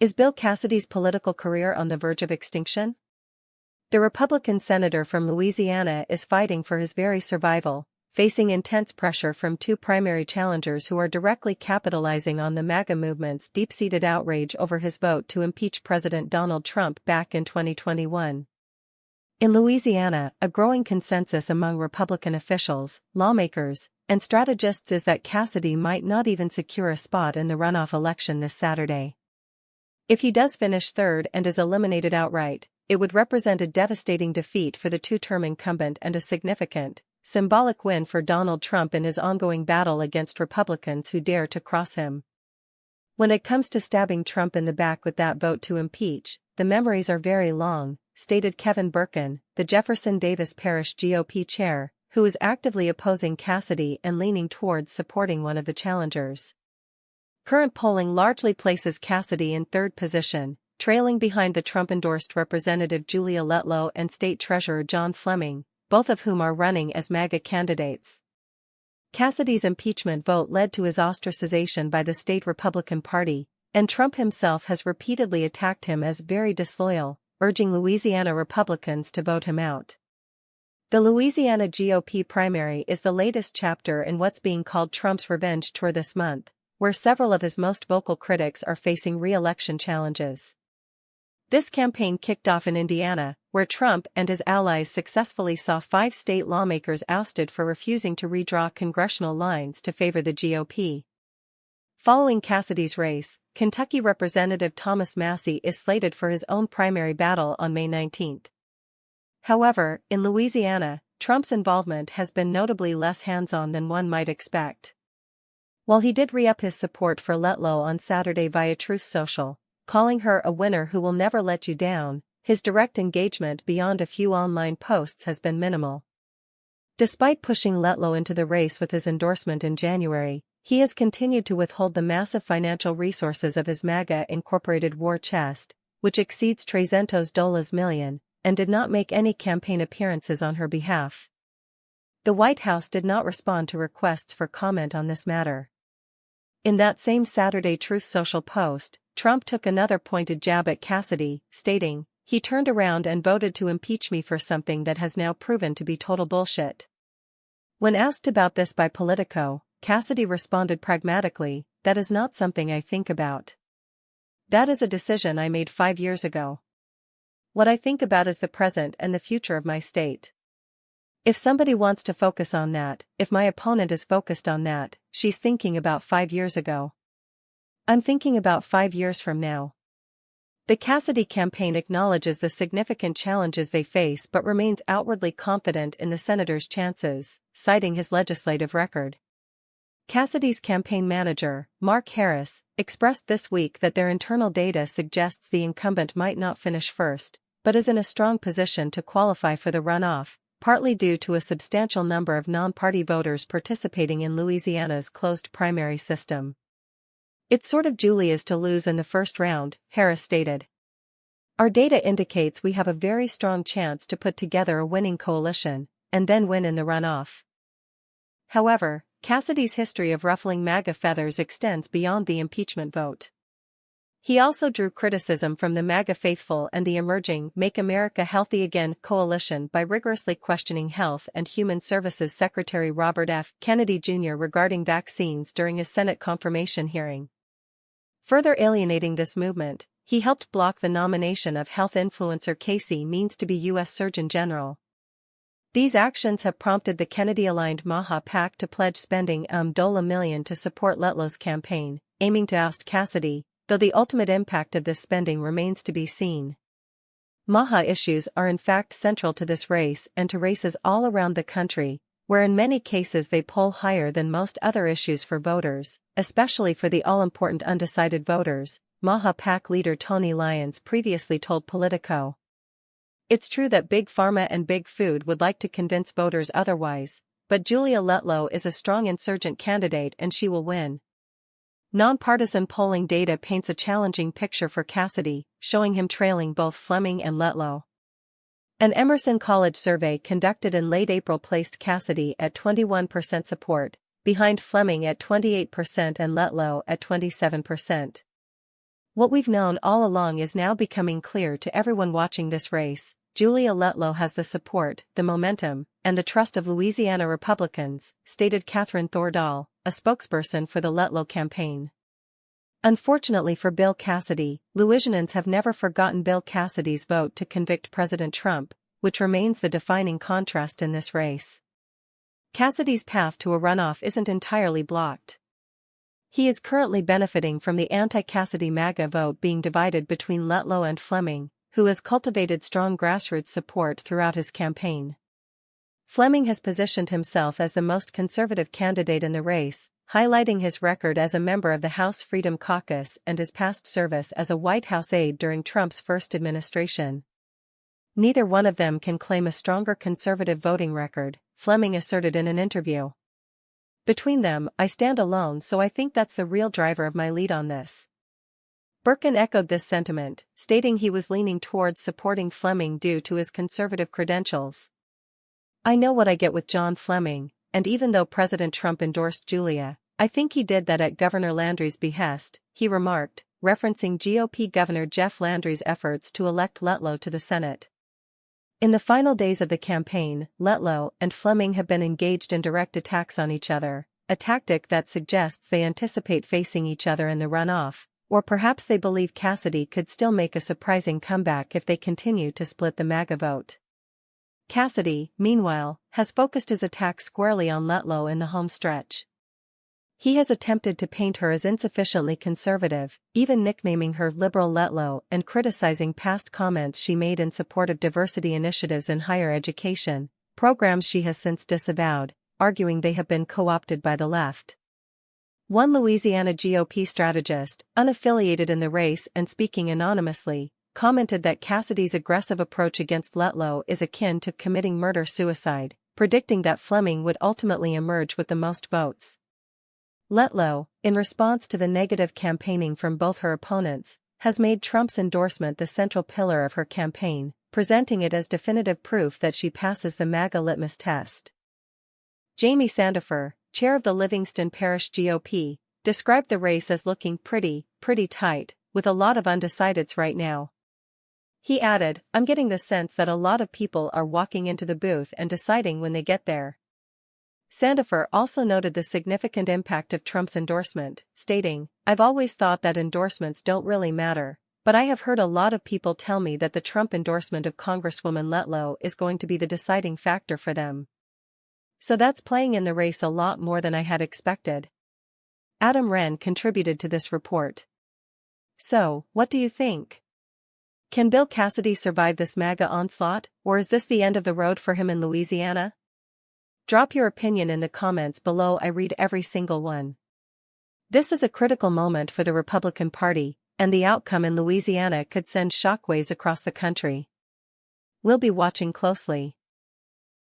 Is Bill Cassidy's political career on the verge of extinction? The Republican senator from Louisiana is fighting for his very survival, facing intense pressure from two primary challengers who are directly capitalizing on the MAGA movement's deep-seated outrage over his vote to impeach President Donald Trump back in 2021. In Louisiana, a growing consensus among Republican officials, lawmakers, and strategists is that Cassidy might not even secure a spot in the runoff election this Saturday. If he does finish third and is eliminated outright, it would represent a devastating defeat for the two-term incumbent and a significant, symbolic win for Donald Trump in his ongoing battle against Republicans who dare to cross him. When it comes to stabbing Trump in the back with that vote to impeach, the memories are very long, stated Kevin Birkin, the Jefferson Davis Parish GOP chair, who is actively opposing Cassidy and leaning towards supporting one of the challengers. Current polling largely places Cassidy in third position, trailing behind the Trump-endorsed Representative Julia Letlow and State Treasurer John Fleming, both of whom are running as MAGA candidates. Cassidy's impeachment vote led to his ostracization by the state Republican Party, and Trump himself has repeatedly attacked him as very disloyal, urging Louisiana Republicans to vote him out. The Louisiana GOP primary is the latest chapter in what's being called Trump's revenge tour this month, where several of his most vocal critics are facing re-election challenges. This campaign kicked off in Indiana, where Trump and his allies successfully saw 5 state lawmakers ousted for refusing to redraw congressional lines to favor the GOP. Following Cassidy's race, Kentucky Representative Thomas Massie is slated for his own primary battle on May 19. However, in Louisiana, Trump's involvement has been notably less hands-on than one might expect. While he did re-up his support for Letlow on Saturday via Truth Social, calling her a winner who will never let you down, his direct engagement beyond a few online posts has been minimal. Despite pushing Letlow into the race with his endorsement in January, he has continued to withhold the massive financial resources of his MAGA Incorporated war chest, which exceeds $300 million, and did not make any campaign appearances on her behalf. The White House did not respond to requests for comment on this matter. In that same Saturday Truth Social post, Trump took another pointed jab at Cassidy, stating, "He turned around and voted to impeach me for something that has now proven to be total bullshit." When asked about this by Politico, Cassidy responded pragmatically, "That is not something I think about. That is a decision I made 5 years ago. What I think about is the present and the future of my state. If somebody wants to focus on that, if my opponent is focused on that, she's thinking about 5 years ago. I'm thinking about 5 years from now." The Cassidy campaign acknowledges the significant challenges they face but remains outwardly confident in the senator's chances, citing his legislative record. Cassidy's campaign manager, Mark Harris, expressed this week that their internal data suggests the incumbent might not finish first, but is in a strong position to qualify for the runoff, partly due to a substantial number of non-party voters participating in Louisiana's closed primary system. "It's sort of Julia's to lose in the first round," Harris stated. "Our data indicates we have a very strong chance to put together a winning coalition, and then win in the runoff." However, Cassidy's history of ruffling MAGA feathers extends beyond the impeachment vote. He also drew criticism from the MAGA faithful and the emerging Make America Healthy Again coalition by rigorously questioning Health and Human Services Secretary Robert F. Kennedy Jr. regarding vaccines during his Senate confirmation hearing. Further alienating this movement, he helped block the nomination of health influencer Casey Means to be U.S. Surgeon General. These actions have prompted the Kennedy-aligned MAGA PAC to pledge spending $1 million to support Letlow's campaign, aiming to oust Cassidy, though the ultimate impact of this spending remains to be seen. MAGA issues are in fact central to this race and to races all around the country, where in many cases they poll higher than most other issues for voters, especially for the all-important undecided voters, MAGA PAC leader Tony Lyons previously told Politico. "It's true that Big Pharma and Big Food would like to convince voters otherwise, but Julia Letlow is a strong insurgent candidate and she will win." Nonpartisan polling data paints a challenging picture for Cassidy, showing him trailing both Fleming and Letlow. An Emerson College survey conducted in late April placed Cassidy at 21% support, behind Fleming at 28% and Letlow at 27%. What we've known all along is now becoming clear to everyone watching this race. Julia Letlow has the support, the momentum, and the trust of Louisiana Republicans, stated Catherine Thordahl, a spokesperson for the Letlow campaign. Unfortunately for Bill Cassidy, Louisianans have never forgotten Bill Cassidy's vote to convict President Trump, which remains the defining contrast in this race. Cassidy's path to a runoff isn't entirely blocked. He is currently benefiting from the anti-Cassidy MAGA vote being divided between Letlow and Fleming, who has cultivated strong grassroots support throughout his campaign. Fleming has positioned himself as the most conservative candidate in the race, highlighting his record as a member of the House Freedom Caucus and his past service as a White House aide during Trump's first administration. Neither one of them can claim a stronger conservative voting record, Fleming asserted in an interview. Between them, I stand alone, so I think that's the real driver of my lead on this. Birkin echoed this sentiment, stating he was leaning towards supporting Fleming due to his conservative credentials. I know what I get with John Fleming, and even though President Trump endorsed Julia, I think he did that at Governor Landry's behest, he remarked, referencing GOP Governor Jeff Landry's efforts to elect Letlow to the Senate. In the final days of the campaign, Letlow and Fleming have been engaged in direct attacks on each other, a tactic that suggests they anticipate facing each other in the runoff, or perhaps they believe Cassidy could still make a surprising comeback if they continue to split the MAGA vote. Cassidy, meanwhile, has focused his attack squarely on Letlow in the home stretch. He has attempted to paint her as insufficiently conservative, even nicknaming her Liberal Letlow and criticizing past comments she made in support of diversity initiatives in higher education, programs she has since disavowed, arguing they have been co-opted by the left. One Louisiana GOP strategist, unaffiliated in the race and speaking anonymously, commented that Cassidy's aggressive approach against Letlow is akin to committing murder-suicide, predicting that Fleming would ultimately emerge with the most votes. Letlow, in response to the negative campaigning from both her opponents, has made Trump's endorsement the central pillar of her campaign, presenting it as definitive proof that she passes the MAGA litmus test. Jamie Sandifer, chair of the Livingston Parish GOP, described the race as looking pretty tight, with a lot of undecideds right now. He added, I'm getting the sense that a lot of people are walking into the booth and deciding when they get there. Sandifer also noted the significant impact of Trump's endorsement, stating, I've always thought that endorsements don't really matter, but I have heard a lot of people tell me that the Trump endorsement of Congresswoman Letlow is going to be the deciding factor for them. So that's playing in the race a lot more than I had expected. Adam Wren contributed to this report. So, what do you think? Can Bill Cassidy survive this MAGA onslaught, or is this the end of the road for him in Louisiana? Drop your opinion in the comments below. I read every single one. This is a critical moment for the Republican Party, and the outcome in Louisiana could send shockwaves across the country. We'll be watching closely.